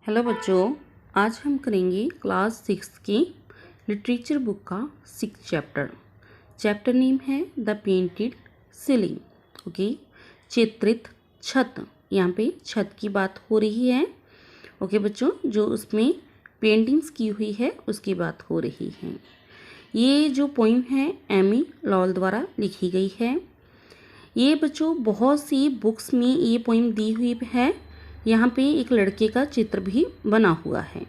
Hello बच्चों, आज हम करेंगे क्लास 6 की लिटरेचर बुक का 6 चैप्टर नेम है द पेंटेड सीलिंग। ओके, चित्रित छत। यहाँ पे छत की बात हो रही है। ओके बच्चों, जो उसमें पेंटिंग्स की हुई है उसकी बात हो रही है। ये जो पोइम है एमी लॉवल द्वारा लिखी गई है। ये बच्चों बहुत सी बुक्स में ये पोइम दी हुई है। यहाँ पे एक लड़के का चित्र भी बना हुआ है,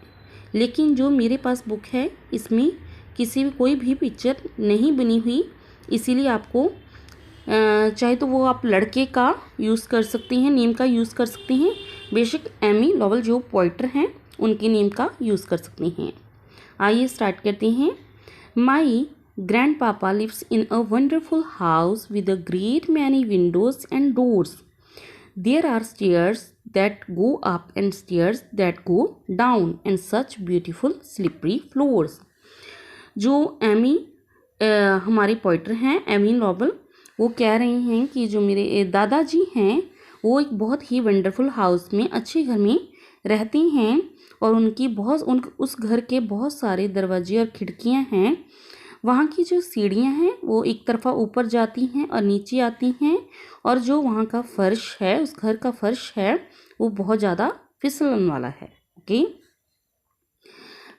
लेकिन जो मेरे पास बुक है इसमें कोई भी पिक्चर नहीं बनी हुई, इसीलिए आपको चाहे तो वो आप लड़के का यूज़ कर सकते हैं, नेम का यूज़ कर सकते हैं। बेशक एमी लॉवल जो पोइटर हैं उनके नेम का यूज़ कर सकते हैं। आइए स्टार्ट करते हैं। माई grandpapa lives in a wonderful house with a great many windows and doors. There are stairs that go up and stairs that go down and such beautiful slippery floors. जो Amy हमारी पोइटर हैं Amy लॉवल, वो कह रहे हैं कि जो मेरे दादाजी हैं वो एक बहुत ही वंडरफुल हाउस में, अच्छे घर में रहते हैं और उस घर के बहुत सारे दरवाजे और खिड़कियां हैं। वहाँ की जो सीढ़ियाँ हैं वो एक तरफा ऊपर जाती हैं और नीचे आती हैं, और जो वहाँ का फर्श है, उस घर का फर्श है, वो बहुत ज़्यादा फिसलन वाला है। Okay,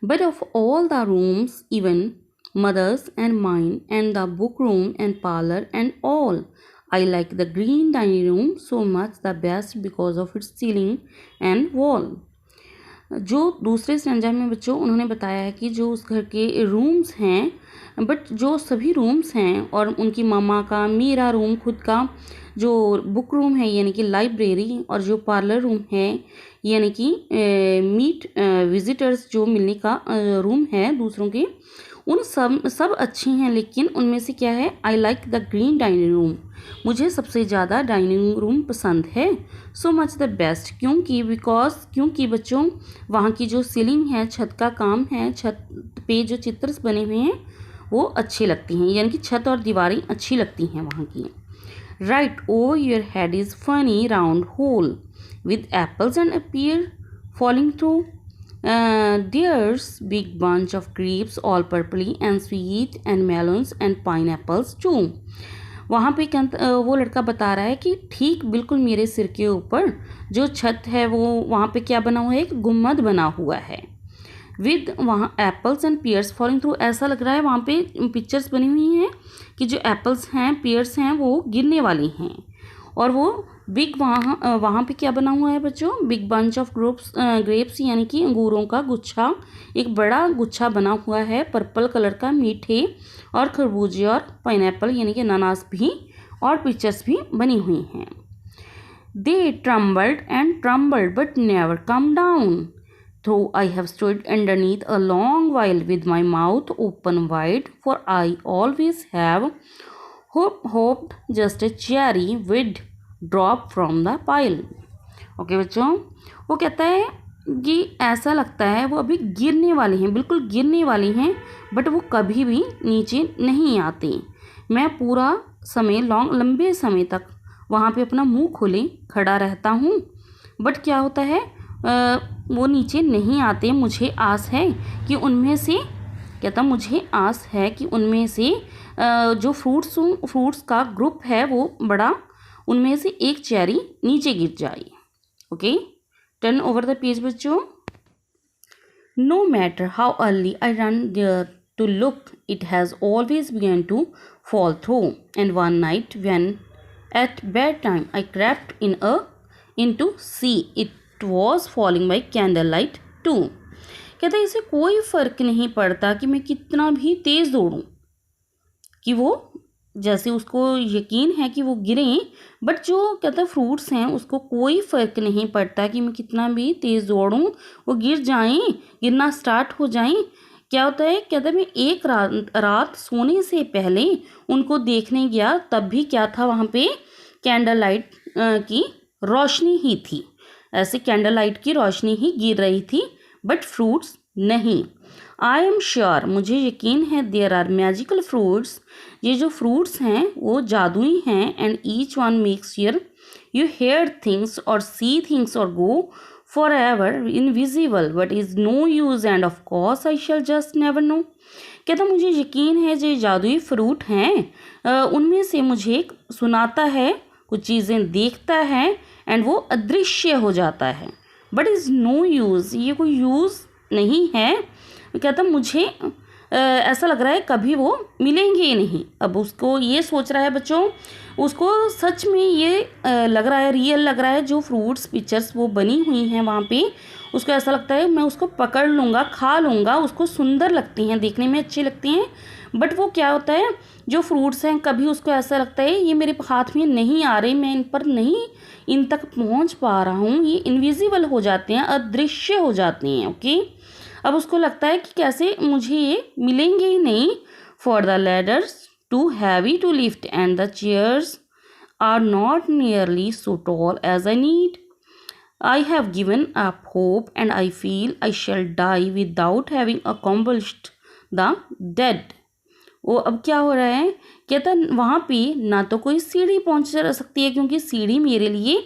but of all the rooms, even mothers and mine and the book room and parlour and all, I like the green dining room so much the best because of its ceiling and wall. जो दूसरे stanza में बच्चों उन्होंने बताया है कि जो उस घर के रूम्स हैं, बट जो सभी रूम्स हैं और उनकी मामा का, मेरा रूम खुद का, जो बुक रूम है यानी कि लाइब्रेरी, और जो पार्लर रूम है यानी कि मीट विजिटर्स जो मिलने का रूम है दूसरों के, उन सब अच्छे हैं। लेकिन उनमें से क्या है, I like the green dining room, मुझे सबसे ज़्यादा डाइनिंग रूम पसंद है। सो मच द बेस्ट, क्योंकि बच्चों वहाँ की जो सीलिंग है, छत का काम है, छत पे जो चित्र बने हुए हैं वो अच्छे लगती हैं, यानी कि छत और दीवारें अच्छी लगती हैं वहाँ की। Right over your head is funny round whole with apples and pair falling through, there's big bunch of grapes all purpley and sweet and melons and pineapples too. वहाँ पे वो लड़का बता रहा है कि ठीक बिल्कुल मेरे सिर के ऊपर जो छत है वो वहाँ पे क्या बना हुआ है, एक गुम्बद बना हुआ है। विद वहाँ apples and pears falling through, ऐसा लग रहा है वहाँ पे पिक्चर्स बनी हुई हैं कि जो एप्पल्स हैं, पियर्स हैं, वो गिरने वाली हैं। और वो बिग वहाँ पे क्या बना हुआ है बच्चों, बिग बंच ऑफ ग्रेप्स यानी कि अंगूरों का गुच्छा, एक बड़ा गुच्छा बना हुआ है पर्पल कलर का, मीठे और खरबूजे और पाइनएप्पल यानी कि अनानास भी, और पिक्चर्स भी बनी हुई हैं। They tumbled and tumbled but never come down, though I have stood underneath a long while with my mouth open wide, for I always have hoped just a cherry would drop from the pile. Okay बच्चों, वो कहता है कि ऐसा लगता है वो अभी गिरने वाली हैं, बिल्कुल गिरने वाली हैं, बट वो कभी भी नीचे नहीं आते। मैं पूरा समय लंबे समय तक वहाँ पे अपना मुंह खोले खड़ा रहता हूँ, बट क्या होता है, वो नीचे नहीं आते। मुझे आस है कि उनमें से, कहता मुझे आस है कि उनमें से जो फ्रूट्स का ग्रुप है वो बड़ा, उनमें से एक चेरी नीचे गिर जाए। Okay, turn over the page बच्चों। No matter how early I run there to look, it has always begun to fall through, and one night when at bed time I crept in to see it was falling by candlelight too. कहता है इसे कोई फ़र्क नहीं पड़ता कि मैं कितना भी तेज़ दौड़ूं, कि वो जैसे उसको यकीन है कि वो गिरें, बट जो कहता है फ्रूट्स हैं उसको कोई फ़र्क नहीं पड़ता कि मैं कितना भी तेज़ दौड़ूं, वो गिर जाएं, गिरना स्टार्ट हो जाएं। क्या होता है, कहता है मैं एक रात सोने से पहले उनको देखने गया, तब भी क्या था वहाँ पे, कैंडल लाइट की रोशनी ही थी, ऐसे कैंडल लाइट की रोशनी ही गिर रही थी, बट फ्रूट्स नहीं। आई एम श्योर, मुझे यकीन है, देयर आर मैजिकल फ्रूट्स, ये जो फ्रूट्स हैं वो जादुई हैं, and each one makes you hear things और सी थिंग्स और गो forever invisible, but is no use, and of course I shall just never know. कहता मुझे यकीन है जो जादुई फ्रूट हैं उनमें से मुझे सुनाता है, कुछ चीज़ें देखता है एंड वो अदृश्य हो जाता है, बट इज़ नो यूज़, ये कोई यूज़ नहीं है। कहता मुझे ऐसा लग रहा है कभी वो मिलेंगे ही नहीं। अब उसको ये सोच रहा है बच्चों, उसको सच में ये लग रहा है, रियल लग रहा है, जो फ्रूट्स पिक्चर्स वो बनी हुई हैं वहाँ पे, उसको ऐसा लगता है मैं उसको पकड़ लूँगा, खा लूँगा, उसको सुंदर लगती हैं, देखने में अच्छी लगती हैं, बट वो क्या होता है जो फ्रूट्स हैं कभी उसको ऐसा लगता है ये मेरे हाथ में नहीं आ रहे, मैं इन पर नहीं इन तक पहुँच पा रहा हूँ, ये इनविजिबल हो जाते हैं, अदृश्य हो जाते हैं। ओके, अब उसको लगता है कि कैसे मुझे ये मिलेंगे ही नहीं। For the ladders too heavy to lift and the chairs are not nearly so tall as I need. I have given up hope and I feel I shall die without having accomplished the dead. वो अब क्या हो रहा है, कहता वहाँ पे ना तो कोई सीढ़ी पहुँच सकती है क्योंकि सीढ़ी मेरे लिए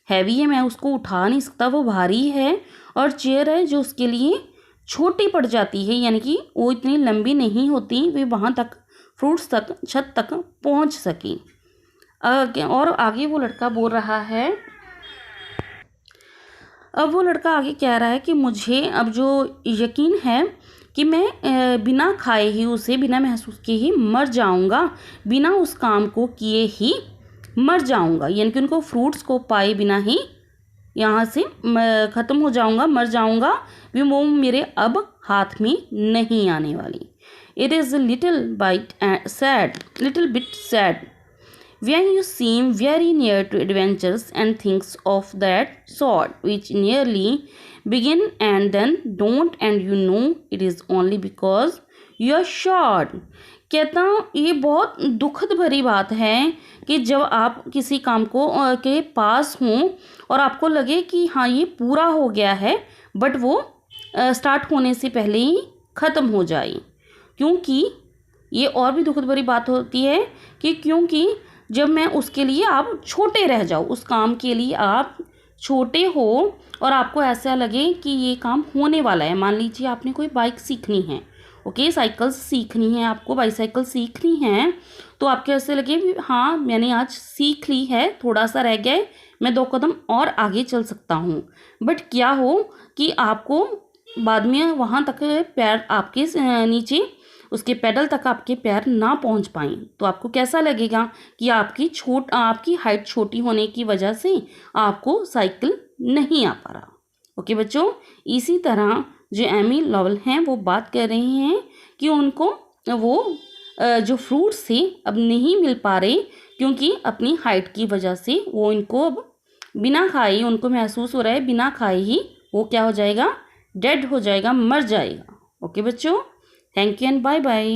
हैवी है, मैं उसको उठा नहीं सकता, वो भारी है, और चेयर है जो उसके लिए छोटी पड़ जाती है, यानी कि वो इतनी लंबी नहीं होती वे वहाँ तक फ्रूट्स तक छत तक पहुँच सकें। और आगे वो लड़का बोल रहा है, अब वो लड़का आगे कह रहा है कि मुझे अब जो यकीन है कि मैं बिना खाए ही उसे, बिना महसूस किए ही मर जाऊंगा, बिना उस काम को किए ही मर जाऊंगा, यानी कि उनको फ्रूट्स को पाए बिना ही यहाँ से ख़त्म हो जाऊंगा, मर जाऊंगा, वो मेरे अब हाथ में नहीं आने वाली। It is little bit sad when you seem very near to adventures and things of that sort which nearly begin and then don't, and you know it is only because you are short। कहता ये बहुत दुखद भरी बात है कि जब आप किसी काम को के पास हों और आपको लगे कि हाँ ये पूरा हो गया है, बट वो स्टार्ट होने से पहले ही ख़त्म हो जाए। क्योंकि ये और भी दुखद भरी बात होती है कि क्योंकि जब मैं उसके लिए आप छोटे रह जाओ, उस काम के लिए आप छोटे हो और आपको ऐसा लगे कि ये काम होने वाला है। मान लीजिए आपने कोई बाइक सीखनी है, ओके, साइकिल सीखनी है, आपको बाईसाइकिल सीखनी है, तो आपको ऐसे लगे हाँ मैंने आज सीख ली है, थोड़ा सा रह गया है, मैं 2 कदम और आगे चल सकता हूँ, बट क्या हो कि आपको बाद में वहाँ तक पैर आपके नीचे उसके पेडल तक आपके पैर ना पहुंच पाएँ, तो आपको कैसा लगेगा कि आपकी हाइट छोटी होने की वजह से आपको साइकिल नहीं आ पा रहा। ओके बच्चों, इसी तरह जो एमी लॉवेल हैं वो बात कर रहे हैं कि उनको वो जो फ्रूट्स थे अब नहीं मिल पा रहे क्योंकि अपनी हाइट की वजह से वो इनको अब बिना खाए, उनको महसूस हो रहा है बिना खाए ही वो क्या हो जाएगा, डेड हो जाएगा, मर जाएगा। ओके बच्चों, thank you and bye bye.